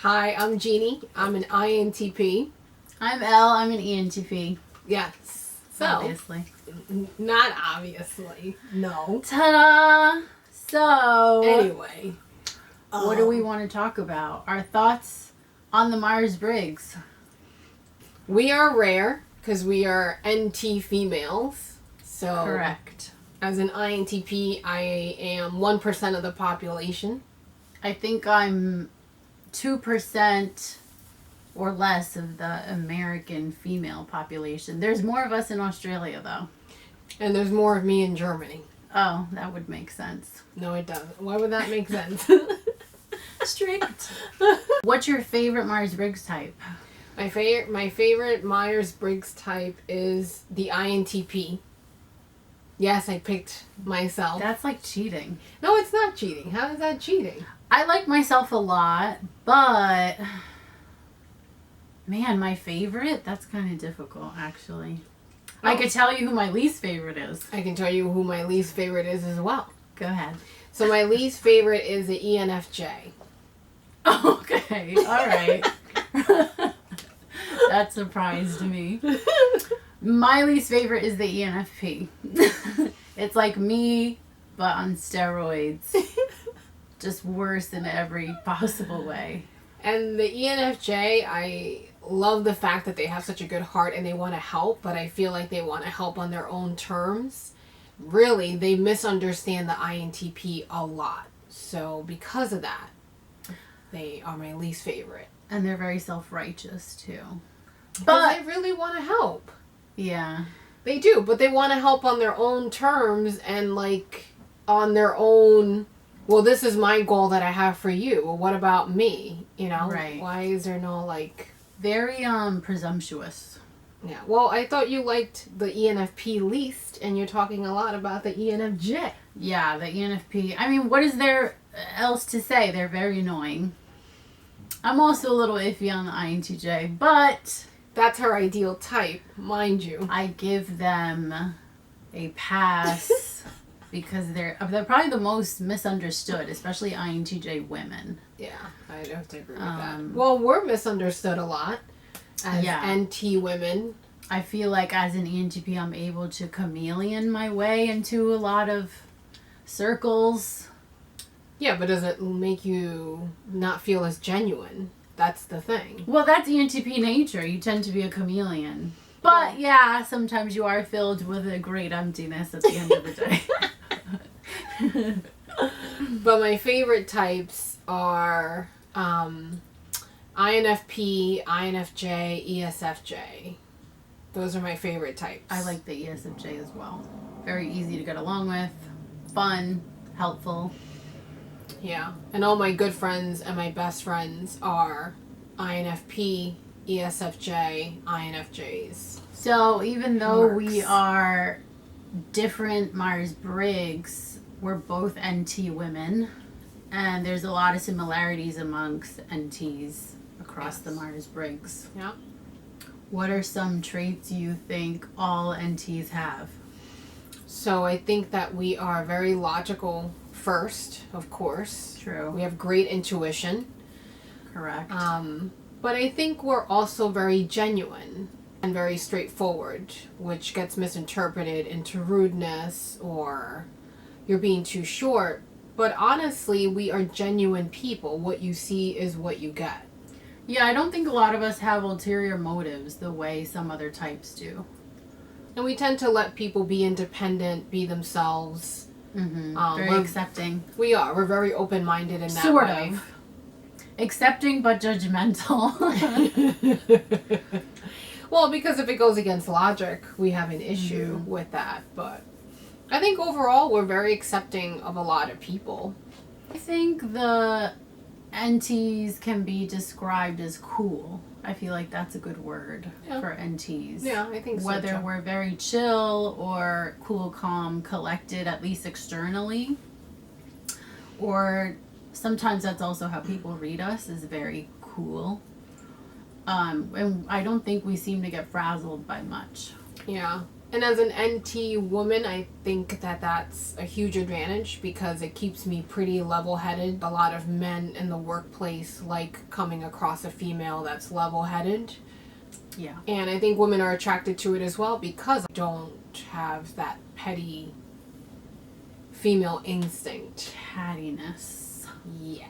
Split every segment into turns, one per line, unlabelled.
Hi, I'm Jeannie. I'm an INTP.
I'm Elle. I'm an ENTP.
Yes. So,
Obviously.
Not obviously. No.
Ta-da! So,
Anyway.
what do we want to talk about? Our thoughts on the Myers Briggs.
We are rare because we are NT females. So,
Correct.
As an INTP, I am 1% of the population.
I think I'm 2% or less of the American female population. There's more of us in Australia, though.
And there's more of me in Germany.
Oh, that would make sense.
No, it doesn't. Why would that make sense?
Strict. What's your favorite Myers Briggs type?
My favorite Myers Briggs type is the INTP. Yes, I picked myself.
That's like cheating.
No, it's not cheating. How is that cheating?
I like myself a lot, but man, my favorite? That's kind of difficult, actually. I could tell you who my least favorite is.
I can tell you who my least favorite is as well.
Go ahead.
So my least favorite is the ENFJ.
Okay, all right. That surprised me. My least favorite is the ENFP. It's like me, but on steroids. Just worse in every possible way.
And the ENFJ, I love the fact that they have such a good heart and they want to help, but I feel like they want to help on their own terms. Really, they misunderstand the INTP a lot. So because of that, they are my least favorite.
And they're very self-righteous, too.
But they really want to help.
Yeah.
They do, but they want to help on their own terms and like on their own, well, this is my goal that I have for you. Well, what about me? You know?
Right.
Why is there no like...
Very presumptuous.
Yeah. Well, I thought you liked the ENFP least and you're talking a lot about the ENFJ.
Yeah, the ENFP. I mean, what is there else to say? They're very annoying. I'm also a little iffy on the INTJ, but...
That's her ideal type, mind you.
I give them a pass because they're probably the most misunderstood, especially INTJ women.
Yeah, I have to agree with that. Well, we're misunderstood a lot as NT women.
I feel like as an ENTP, I'm able to chameleon my way into a lot of circles.
Yeah, but does it make you not feel as genuine? That's the thing.
Well, that's ENTP nature. You tend to be a chameleon. But yeah, sometimes you are filled with a great emptiness at the end of the day.
But my favorite types are INFP, INFJ, ESFJ. Those are my favorite types.
I like the ESFJ as well. Very easy to get along with. Fun. Helpful.
Yeah, and all my good friends and my best friends are INFP, ESFJ, INFJs.
So even though we are different Myers-Briggs, we're both NT women, and there's a lot of similarities amongst NTs across the Myers-Briggs.
Yeah.
What are some traits you think all NTs have?
So I think that we are very logical first, of course.
True.
We have great intuition.
Correct.
But I think we're also very genuine and very straightforward, which gets misinterpreted into rudeness or you're being too short. But honestly, we are genuine people. What you see is what you get.
Yeah, I don't think a lot of us have ulterior motives the way some other types do.
And we tend to let people be independent, be themselves.
Mm-hmm. Very accepting.
We are. We're very open-minded in that
sort
way.
Of. Accepting but judgmental.
Well, because if it goes against logic, we have an issue with that. But I think overall we're very accepting of a lot of people.
I think the NTs can be described as cool. I feel like that's a good word for NTs.
Yeah, I think so.
Whether we're very chill or cool, calm, collected, at least externally. Or sometimes that's also how people read us, is very cool. And I don't think we seem to get frazzled by much.
Yeah. And as an NT woman, I think that that's a huge advantage because it keeps me pretty level-headed. A lot of men in the workplace like coming across a female that's level-headed.
Yeah.
And I think women are attracted to it as well because I don't have that petty female instinct.
Cattiness.
Yeah.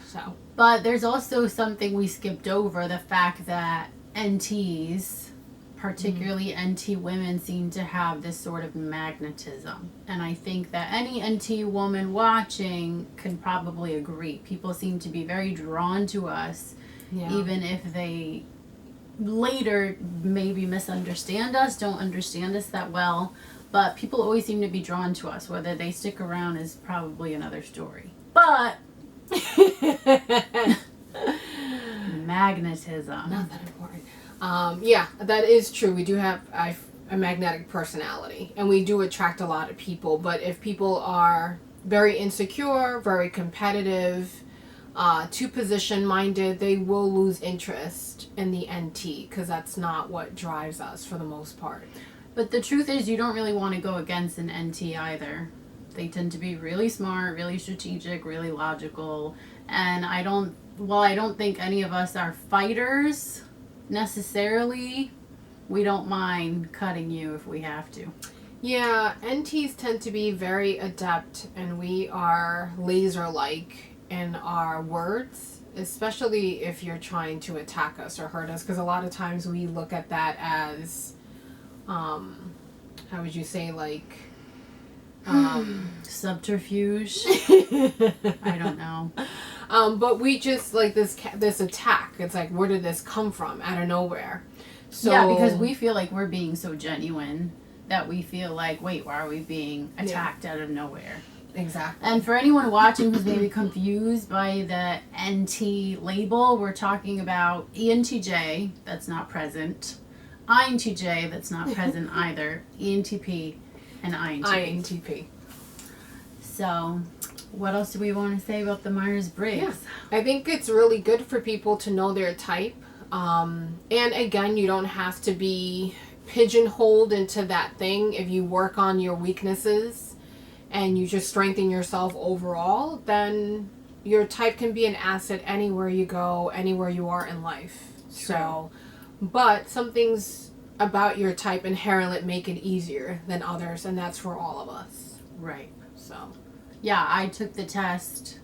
So.
But there's also something we skipped over, the fact that NTs, particularly NT women, seem to have this sort of magnetism. And I think that any NT woman watching can probably agree. People seem to be very drawn to us, even if they later maybe misunderstand us, don't understand us that well. But people always seem to be drawn to us. Whether they stick around is probably another story. But magnetism.
Not that important. Yeah, that is true. We do have a magnetic personality, and we do attract a lot of people. But if people are very insecure, very competitive, too position-minded, they will lose interest in the NT because that's not what drives us for the most part.
But the truth is, you don't really want to go against an NT either. They tend to be really smart, really strategic, really logical, and I don't think any of us are fighters necessarily. We don't mind cutting you if we have to.
Yeah, NTs tend to be very adept, and we are laser-like in our words, especially if you're trying to attack us or hurt us, because a lot of times we look at that as, how would you say, like,
subterfuge. I don't know.
But we just like this attack. It's like, where did this come from? Out of nowhere. So
yeah, because we feel like we're being so genuine that we feel like, wait, why are we being attacked out of nowhere?
Exactly.
And for anyone watching who's maybe confused by the NT label, we're talking about ENTJ, that's not present, INTJ, that's not present either, ENTP, and INTP.
INTP.
So, what else do we want to say about the Myers-Briggs?
Yeah. I think it's really good for people to know their type. And again, you don't have to be pigeonholed into that thing. If you work on your weaknesses and you just strengthen yourself overall, then your type can be an asset anywhere you go, anywhere you are in life.
True.
So, but some things about your type inherently make it easier than others, and that's for all of us.
Right.
So,
yeah, I took the test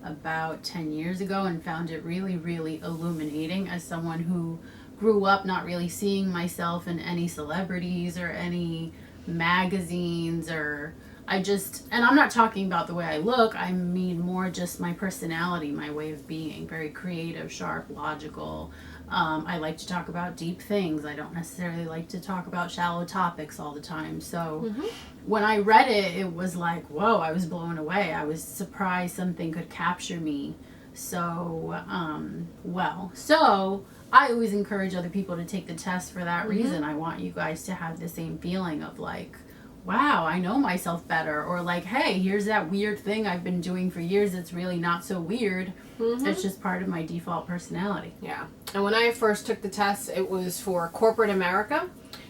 about 10 years ago and found it really, really illuminating as someone who grew up not really seeing myself in any celebrities or any magazines or and I'm not talking about the way I look, I mean more just my personality, my way of being, very creative, sharp, logical. I like to talk about deep things. I don't necessarily like to talk about shallow topics all the time. So when I read it, it was like, whoa, I was blown away. I was surprised something could capture me so well. So I always encourage other people to take the test for that reason. I want you guys to have the same feeling of like, wow, I know myself better. Or like, hey, here's that weird thing I've been doing for years. It's really not so weird. It's just part of my default personality.
Yeah. And when I first took the test, it was for corporate America.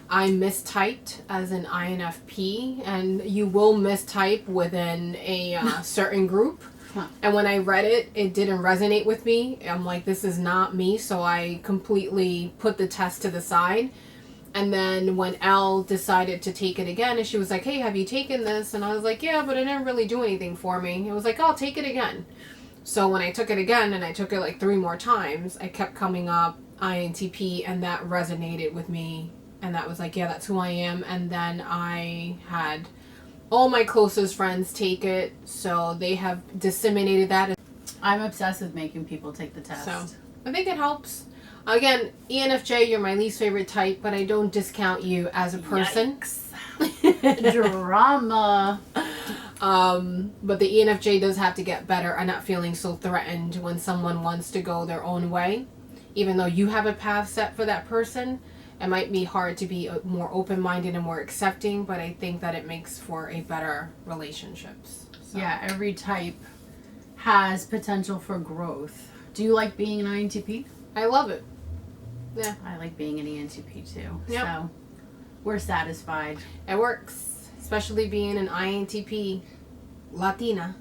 I mistyped as an INFP, and you will mistype within a certain group. And when I read it, it didn't resonate with me. I'm like, this is not me. So I completely put the test to the side. And then when Elle decided to take it again, and she was like, hey, have you taken this? And I was like, yeah, but it didn't really do anything for me. It was like, I'll take it again. So when I took it again, and I took it like 3 more times, I kept coming up INTP, and that resonated with me. And that was like, yeah, that's who I am. And then I had all my closest friends take it, so they have disseminated that.
I'm obsessed with making people take the test.
So I think it helps. Again, ENFJ, you're my least favorite type, but I don't discount you as a person.
Drama.
But the ENFJ does have to get better at not feeling so threatened when someone wants to go their own way. Even though you have a path set for that person, it might be hard to be more open-minded and more accepting, but I think that it makes for a better relationships. So.
Yeah, every type has potential for growth. Do you like being an INTP?
I love it. Yeah.
I like being an ENTP too.
Yep.
So We're satisfied.
It works. Especially being an INTP Latina.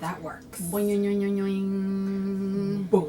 That works.
Boing, boing, boing, boing.
Boom.